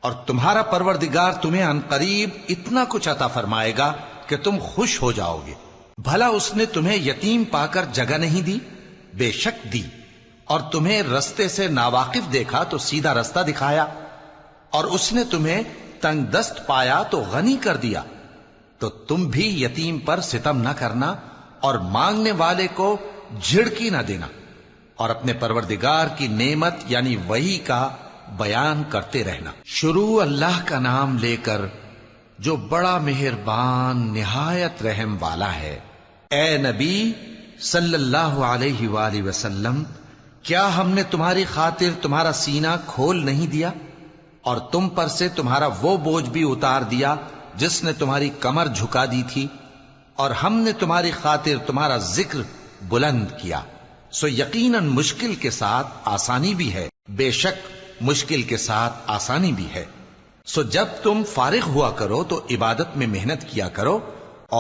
اور تمہارا پروردگار تمہیں عنقریب اتنا کچھ عطا فرمائے گا کہ تم خوش ہو جاؤ گے۔ بھلا اس نے تمہیں یتیم پا کر جگہ نہیں دی؟ بے شک دی، اور تمہیں رستے سے ناواقف دیکھا تو سیدھا رستہ دکھایا، اور اس نے تمہیں تنگ دست پایا تو غنی کر دیا۔ تو تم بھی یتیم پر ستم نہ کرنا، اور مانگنے والے کو جھڑکی نہ دینا، اور اپنے پروردگار کی نعمت یعنی وحی کا بیان کرتے رہنا۔ شروع اللہ کا نام لے کر جو بڑا مہربان نہایت رحم والا ہے۔ اے نبی صلی اللہ علیہ وآلہ وسلم، کیا ہم نے تمہاری خاطر تمہارا سینہ کھول نہیں دیا، اور تم پر سے تمہارا وہ بوجھ بھی اتار دیا جس نے تمہاری کمر جھکا دی تھی، اور ہم نے تمہاری خاطر تمہارا ذکر بلند کیا۔ سو یقیناً مشکل کے ساتھ آسانی بھی ہے، بے شک مشکل کے ساتھ آسانی بھی ہے۔ سو جب تم فارغ ہوا کرو تو عبادت میں محنت کیا کرو،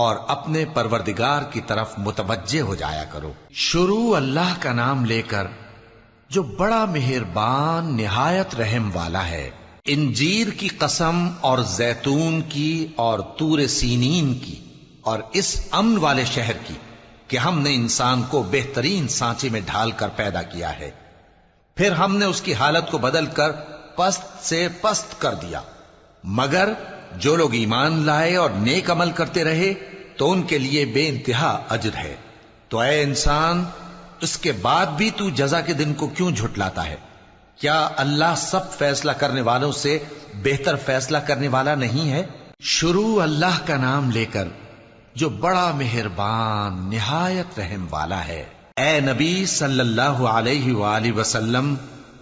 اور اپنے پروردگار کی طرف متوجہ ہو جایا کرو۔ شروع اللہ کا نام لے کر جو بڑا مہربان نہایت رحم والا ہے۔ انجیر کی قسم، اور زیتون کی، اور طور سینین کی، اور اس امن والے شہر کی کہ ہم نے انسان کو بہترین سانچے میں ڈھال کر پیدا کیا ہے، پھر ہم نے اس کی حالت کو بدل کر پست سے پست کر دیا، مگر جو لوگ ایمان لائے اور نیک عمل کرتے رہے تو ان کے لیے بے انتہا اجر ہے۔ تو اے انسان، اس کے بعد بھی تو جزا کے دن کو کیوں جھٹلاتا ہے؟ کیا اللہ سب فیصلہ کرنے والوں سے بہتر فیصلہ کرنے والا نہیں ہے؟ شروع اللہ کا نام لے کر جو بڑا مہربان نہایت رحم والا ہے۔ اے نبی صلی اللہ علیہ وآلہ وسلم،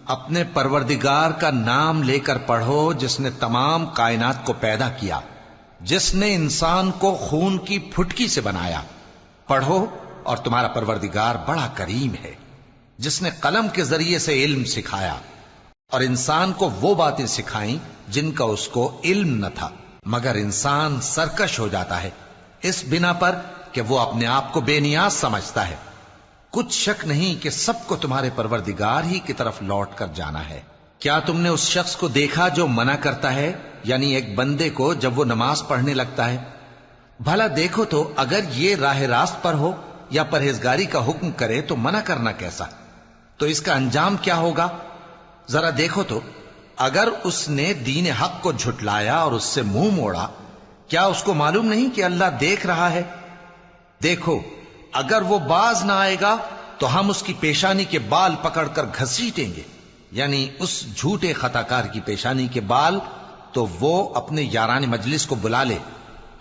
اپنے پروردگار کا نام لے کر پڑھو جس نے تمام کائنات کو پیدا کیا، جس نے انسان کو خون کی پھٹکی سے بنایا۔ پڑھو، اور تمہارا پروردگار بڑا کریم ہے، جس نے قلم کے ذریعے سے علم سکھایا، اور انسان کو وہ باتیں سکھائیں جن کا اس کو علم نہ تھا، مگر انسان سرکش ہو جاتا ہے اس بنا پر کہ وہ اپنے آپ کو بے نیاز سمجھتا ہے۔ کچھ شک نہیں کہ سب کو تمہارے پروردگار ہی کی طرف لوٹ کر جانا ہے۔ کیا تم نے اس شخص کو دیکھا جو منع کرتا ہے، یعنی ایک بندے کو جب وہ نماز پڑھنے لگتا ہے؟ بھلا دیکھو تو اگر یہ راہ راست پر ہو یا پرہیزگاری کا حکم کرے تو منع کرنا کیسا؟ تو اس کا انجام کیا ہوگا؟ ذرا دیکھو تو اگر اس نے دین حق کو جھٹلایا اور اس سے منہ موڑا، کیا اس کو معلوم نہیں کہ اللہ دیکھ رہا ہے؟ دیکھو اگر وہ باز نہ آئے گا تو ہم اس کی پیشانی کے بال پکڑ کر گھسیٹیں گے، یعنی اس جھوٹے خطا کار کی پیشانی کے بال، تو وہ اپنے یاران مجلس کو بلا لے،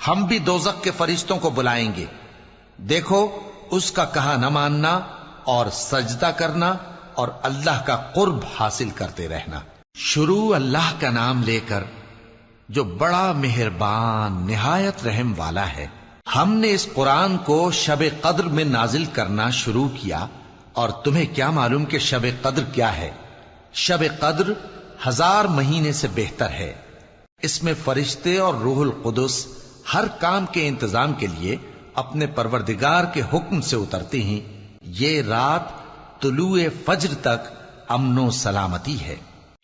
ہم بھی دوزخ کے فرشتوں کو بلائیں گے۔ دیکھو اس کا کہا نہ ماننا اور سجدہ کرنا اور اللہ کا قرب حاصل کرتے رہنا۔ شروع اللہ کا نام لے کر جو بڑا مہربان نہایت رحم والا ہے۔ ہم نے اس قرآن کو شب قدر میں نازل کرنا شروع کیا، اور تمہیں کیا معلوم کہ شب قدر کیا ہے؟ شب قدر 1000 مہینے سے بہتر ہے۔ اس میں فرشتے اور روح القدس ہر کام کے انتظام کے لیے اپنے پروردگار کے حکم سے اترتے ہیں۔ یہ رات طلوع فجر تک امن و سلامتی ہے۔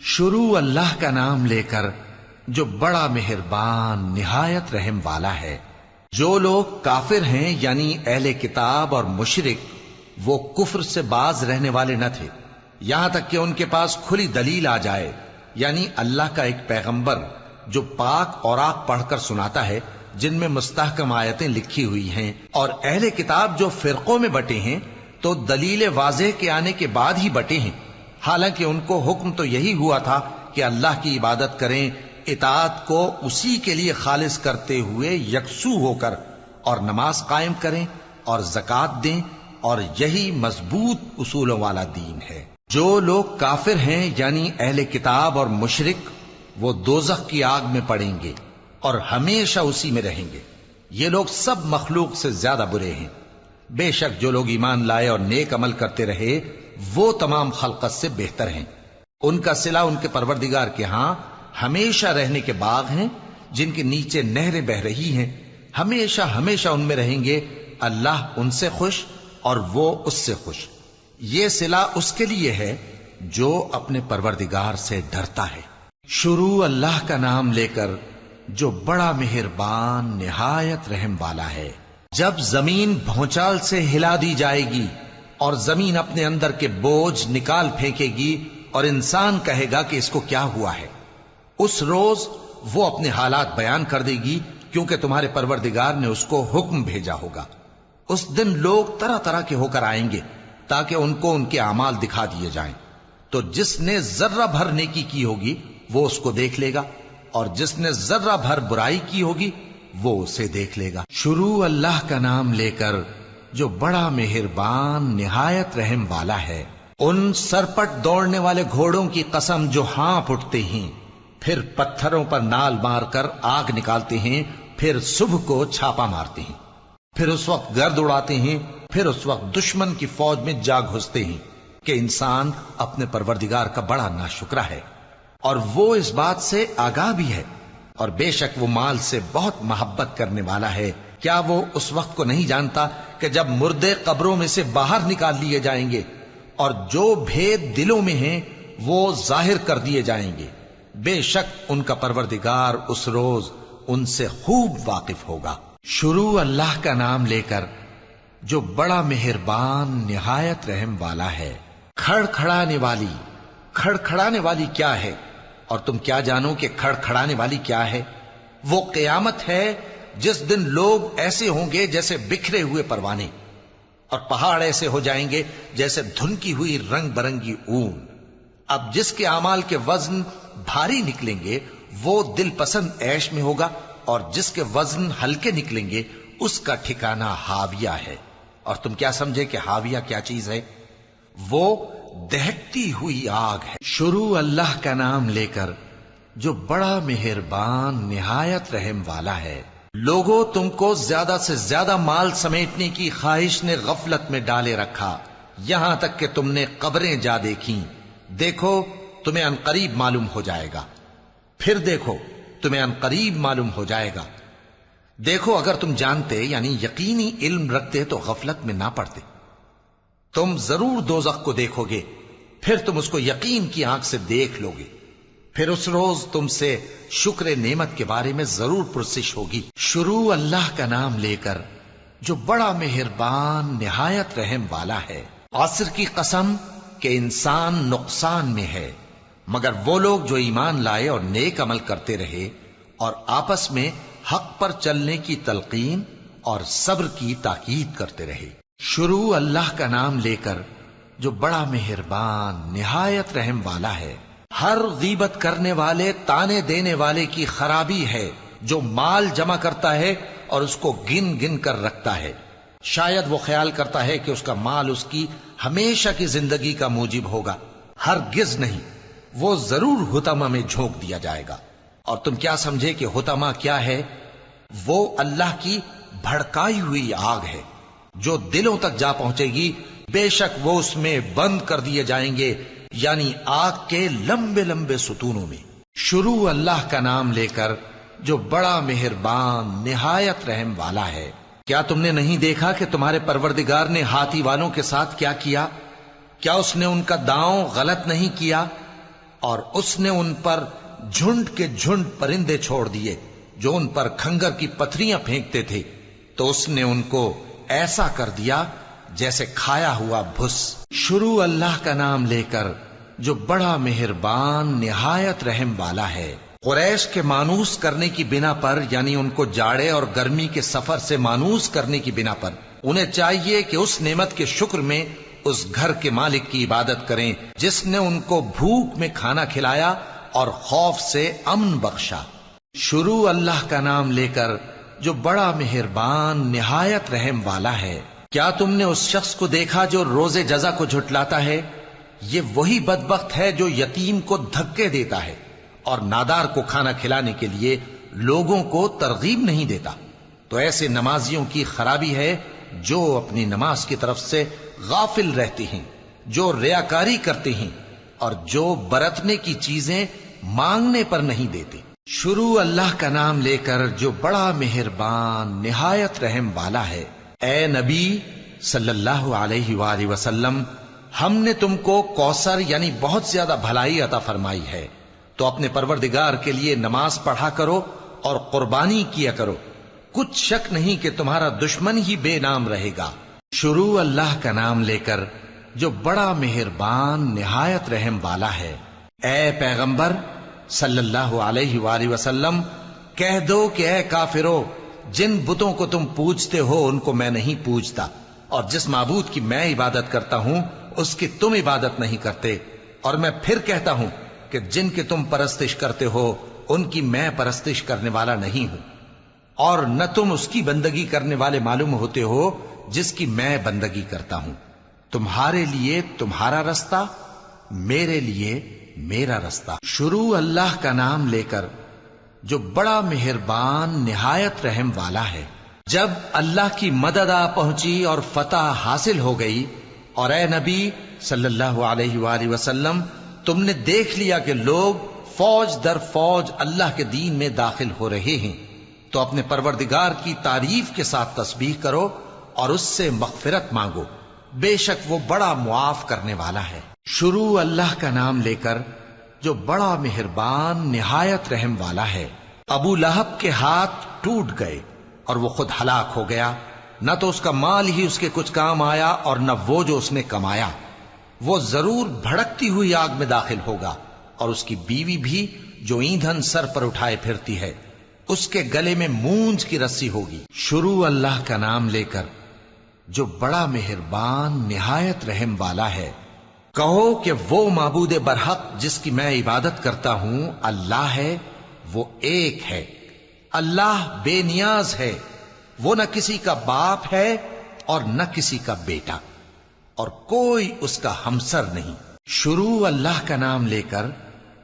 شروع اللہ کا نام لے کر جو بڑا مہربان نہایت رحم والا ہے۔ جو لوگ کافر ہیں یعنی اہل کتاب اور مشرک، وہ کفر سے باز رہنے والے نہ تھے یہاں تک کہ ان کے پاس کھلی دلیل آ جائے، یعنی اللہ کا ایک پیغمبر جو پاک اوراق پڑھ کر سناتا ہے جن میں مستحکم آیتیں لکھی ہوئی ہیں، اور اہل کتاب جو فرقوں میں بٹے ہیں تو دلیل واضح کے آنے کے بعد ہی بٹے ہیں، حالانکہ ان کو حکم تو یہی ہوا تھا کہ اللہ کی عبادت کریں، اطاعت کو اسی کے لیے خالص کرتے ہوئے یکسو ہو کر، اور نماز قائم کریں اور زکوٰۃ دیں، اور یہی مضبوط اصولوں والا دین ہے۔ جو لوگ کافر ہیں یعنی اہل کتاب اور مشرک، وہ دوزخ کی آگ میں پڑیں گے اور ہمیشہ اسی میں رہیں گے۔ یہ لوگ سب مخلوق سے زیادہ برے ہیں۔ بے شک جو لوگ ایمان لائے اور نیک عمل کرتے رہے وہ تمام خلقت سے بہتر ہیں۔ ان کا صلہ ان کے پروردگار کے ہاں ہمیشہ رہنے کے باغ ہیں جن کے نیچے نہریں بہ رہی ہیں، ہمیشہ ہمیشہ ان میں رہیں گے۔ اللہ ان سے خوش اور وہ اس سے خوش۔ یہ صلہ اس کے لیے ہے جو اپنے پروردگار سے ڈرتا ہے۔ شروع اللہ کا نام لے کر جو بڑا مہربان نہایت رحم والا ہے۔ جب زمین بھونچال سے ہلا دی جائے گی اور زمین اپنے اندر کے بوجھ نکال پھینکے گی اور انسان کہے گا کہ اس کو کیا ہوا ہے، اس روز وہ اپنے حالات بیان کر دے گی، کیونکہ تمہارے پروردگار نے اس کو حکم بھیجا ہوگا۔ اس دن لوگ طرح طرح کے ہو کر آئیں گے تاکہ ان کو ان کے اعمال دکھا دیے جائیں، تو جس نے ذرہ بھر نیکی کی ہوگی وہ اس کو دیکھ لے گا، اور جس نے ذرہ بھر برائی کی ہوگی وہ اسے دیکھ لے گا۔ شروع اللہ کا نام لے کر جو بڑا مہربان نہایت رحم والا ہے۔ ان سرپٹ دوڑنے والے گھوڑوں کی قسم جو ہانپ اٹھتے ہیں، پھر پتھروں پر نال مار کر آگ نکالتے ہیں، پھر صبح کو چھاپا مارتے ہیں، پھر اس وقت گرد اڑاتے ہیں، پھر اس وقت دشمن کی فوج میں جا گھستے ہیں کہ انسان اپنے پروردگار کا بڑا ناشکرا ہے، اور وہ اس بات سے آگاہ بھی ہے، اور بے شک وہ مال سے بہت محبت کرنے والا ہے۔ کیا وہ اس وقت کو نہیں جانتا کہ جب مردے قبروں میں سے باہر نکال لیے جائیں گے اور جو بھید دلوں میں ہیں وہ ظاہر کر دیے جائیں گے، بے شک ان کا پروردگار اس روز ان سے خوب واقف ہوگا۔ شروع اللہ کا نام لے کر جو بڑا مہربان نہایت رحم والا ہے۔ کھڑکھڑانے والی، کھڑکھڑانے والی کیا ہے؟ اور تم کیا جانو کہ کھڑکھڑانے والی کیا ہے؟ وہ قیامت ہے جس دن لوگ ایسے ہوں گے جیسے بکھرے ہوئے پروانے، اور پہاڑ ایسے ہو جائیں گے جیسے دھنکی ہوئی رنگ برنگی اون۔ اب جس کے اعمال کے وزن بھاری نکلیں گے وہ دل پسند عیش میں ہوگا، اور جس کے وزن ہلکے نکلیں گے اس کا ٹھکانہ ہاویہ ہے۔ اور تم کیا سمجھے کہ ہاویہ کیا چیز ہے؟ وہ دہکتی ہوئی آگ ہے۔ شروع اللہ کا نام لے کر جو بڑا مہربان نہایت رحم والا ہے۔ لوگوں، تم کو زیادہ سے زیادہ مال سمیٹنے کی خواہش نے غفلت میں ڈالے رکھا، یہاں تک کہ تم نے قبریں جا دیکھیں۔ دیکھو تمہیں عنقریب معلوم ہو جائے گا، پھر دیکھو تمہیں عنقریب معلوم ہو جائے گا۔ دیکھو اگر تم جانتے یعنی یقینی علم رکھتے تو غفلت میں نہ پڑتے۔ تم ضرور دوزخ کو دیکھو گے، پھر تم اس کو یقین کی آنکھ سے دیکھ لو گے، پھر اس روز تم سے شکر نعمت کے بارے میں ضرور پرسش ہوگی۔ شروع اللہ کا نام لے کر جو بڑا مہربان نہایت رحم والا ہے۔ عصر کی قسم کہ انسان نقصان میں ہے مگر وہ لوگ جو ایمان لائے اور نیک عمل کرتے رہے اور آپس میں حق پر چلنے کی تلقین اور صبر کی تاکید کرتے رہے۔ شروع اللہ کا نام لے کر جو بڑا مہربان نہایت رحم والا ہے۔ ہر غیبت کرنے والے تانے دینے والے کی خرابی ہے جو مال جمع کرتا ہے اور اس کو گن گن کر رکھتا ہے، شاید وہ خیال کرتا ہے کہ اس کا مال اس کی ہمیشہ کی زندگی کا موجب ہوگا، ہرگز نہیں، وہ ضرور حطمہ میں جھونک دیا جائے گا۔ اور تم کیا سمجھے کہ حطمہ کیا ہے؟ وہ اللہ کی بھڑکائی ہوئی آگ ہے جو دلوں تک جا پہنچے گی، بے شک وہ اس میں بند کر دیے جائیں گے، یعنی آگ کے لمبے لمبے ستونوں میں۔ شروع اللہ کا نام لے کر جو بڑا مہربان نہایت رحم والا ہے۔ کیا تم نے نہیں دیکھا کہ تمہارے پروردگار نے ہاتھی والوں کے ساتھ کیا کیا؟ کیا اس نے ان کا داؤں غلط نہیں کیا؟ اور اس نے ان پر جھنڈ کے جھنڈ پرندے چھوڑ دیے جو ان پر کھنگر کی پتھریاں پھینکتے تھے، تو اس نے ان کو ایسا کر دیا جیسے کھایا ہوا بھس۔ شروع اللہ کا نام لے کر جو بڑا مہربان نہایت رحم والا ہے۔ قریش کے مانوس کرنے کی بنا پر، یعنی ان کو جاڑے اور گرمی کے سفر سے مانوس کرنے کی بنا پر، انہیں چاہیے کہ اس نعمت کے شکر میں اس گھر کے مالک کی عبادت کریں جس نے ان کو بھوک میں کھانا کھلایا اور خوف سے امن بخشا۔ شروع اللہ کا نام لے کر جو بڑا مہربان نہایت رحم والا ہے۔ کیا تم نے اس شخص کو دیکھا جو روز جزا کو جھٹلاتا ہے؟ یہ وہی بدبخت ہے جو یتیم کو دھکے دیتا ہے اور نادار کو کھانا کھلانے کے لیے لوگوں کو ترغیب نہیں دیتا۔ تو ایسے نمازیوں کی خرابی ہے جو اپنی نماز کی طرف سے غافل رہتے ہیں، جو ریاکاری کرتے ہیں اور جو برتنے کی چیزیں مانگنے پر نہیں دیتے۔ شروع اللہ کا نام لے کر جو بڑا مہربان نہایت رحم والا ہے۔ اے نبی صلی اللہ علیہ وآلہ وسلم، ہم نے تم کو کوثر یعنی بہت زیادہ بھلائی عطا فرمائی ہے، تو اپنے پروردگار کے لیے نماز پڑھا کرو اور قربانی کیا کرو، کچھ شک نہیں کہ تمہارا دشمن ہی بے نام رہے گا۔ شروع اللہ کا نام لے کر جو بڑا مہربان نہایت رحم والا ہے۔ اے پیغمبر صلی اللہ علیہ وآلہ وسلم، کہہ دو کہ اے کافرو، جن بتوں کو تم پوجتے ہو ان کو میں نہیں پوجتا، اور جس معبود کی میں عبادت کرتا ہوں اس کی تم عبادت نہیں کرتے، اور میں پھر کہتا ہوں کہ جن کی تم پرستش کرتے ہو ان کی میں پرستش کرنے والا نہیں ہوں، اور نہ تم اس کی بندگی کرنے والے معلوم ہوتے ہو جس کی میں بندگی کرتا ہوں۔ تمہارے لیے تمہارا رستہ، میرے لیے میرا رستہ۔ شروع اللہ کا نام لے کر جو بڑا مہربان نہایت رحم والا ہے۔ جب اللہ کی مدد آ پہنچی اور فتح حاصل ہو گئی، اور اے نبی صلی اللہ علیہ وآلہ وسلم، تم نے دیکھ لیا کہ لوگ فوج در فوج اللہ کے دین میں داخل ہو رہے ہیں، تو اپنے پروردگار کی تعریف کے ساتھ تسبیح کرو اور اس سے مغفرت مانگو، بے شک وہ بڑا معاف کرنے والا ہے۔ شروع اللہ کا نام لے کر جو بڑا مہربان نہایت رحم والا ہے۔ ابو لہب کے ہاتھ ٹوٹ گئے اور وہ خود ہلاک ہو گیا، نہ تو اس کا مال ہی اس کے کچھ کام آیا اور نہ وہ جو اس نے کمایا۔ وہ ضرور بھڑکتی ہوئی آگ میں داخل ہوگا، اور اس کی بیوی بھی جو ایندھن سر پر اٹھائے پھرتی ہے، اس کے گلے میں مونج کی رسی ہوگی۔ شروع اللہ کا نام لے کر جو بڑا مہربان نہایت رحم والا ہے۔ کہو کہ وہ معبود برحق جس کی میں عبادت کرتا ہوں اللہ ہے، وہ ایک ہے، اللہ بے نیاز ہے، وہ نہ کسی کا باپ ہے اور نہ کسی کا بیٹا، اور کوئی اس کا ہمسر نہیں۔ شروع اللہ کا نام لے کر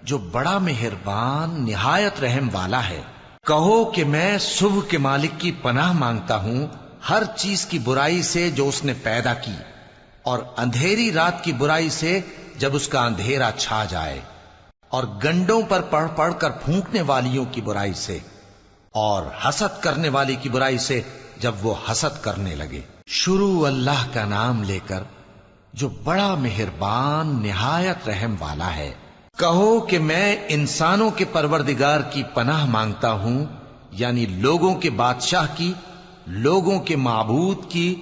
جو بڑا مہربان نہایت رحم والا ہے۔ کہو کہ میں صبح کے مالک کی پناہ مانگتا ہوں ہر چیز کی برائی سے جو اس نے پیدا کی، اور اندھیری رات کی برائی سے جب اس کا اندھیرا چھا جائے، اور گنڈوں پر پڑھ پڑھ کر پھونکنے والیوں کی برائی سے، اور حسد کرنے والی کی برائی سے جب وہ حسد کرنے لگے۔ شروع اللہ کا نام لے کر جو بڑا مہربان نہایت رحم والا ہے۔ کہو کہ میں انسانوں کے پروردگار کی پناہ مانگتا ہوں، یعنی لوگوں کے بادشاہ کی، لوگوں کے معبود کی،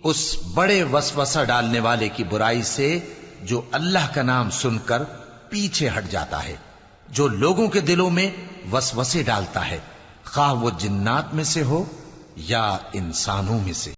اس بڑے وسوسہ ڈالنے والے کی برائی سے جو اللہ کا نام سن کر پیچھے ہٹ جاتا ہے، جو لوگوں کے دلوں میں وسوسے ڈالتا ہے، خواہ وہ جنات میں سے ہو یا انسانوں میں سے۔